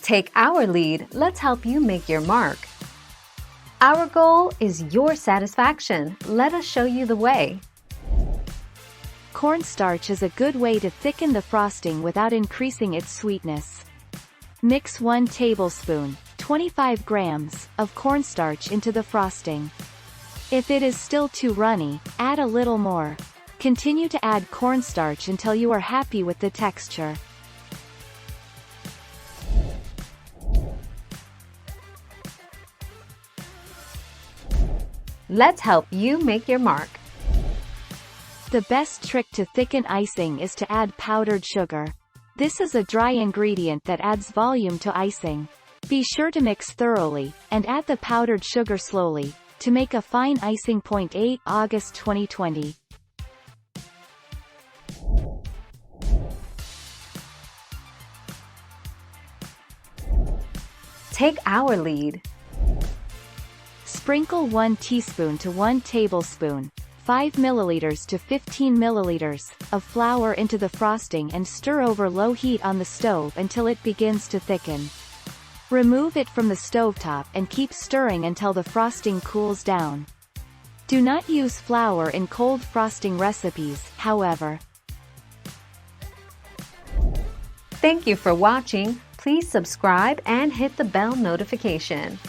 Take our lead, let's help you make your mark. Our goal is your satisfaction. Let us show you the way. Cornstarch is a good way to thicken the frosting without increasing its sweetness. Mix 1 tablespoon, 25 grams, of cornstarch into the frosting. If it is still too runny, add a little more. Continue to add cornstarch until you are happy with the texture. Let's help you make your mark. The best trick to thicken icing is to add powdered sugar. This is a dry ingredient that adds volume to icing. Be sure to mix thoroughly, and add the powdered sugar slowly, to make a fine icing. 8 August 2020. Take our lead. Sprinkle 1 teaspoon to 1 tablespoon, 5 milliliters to 15 milliliters, of flour into the frosting and stir over low heat on the stove until it begins to thicken. Remove it from the stovetop and keep stirring until the frosting cools down. Do not use flour in cold frosting recipes, however. Thank you for watching. Please subscribe and hit the bell notification.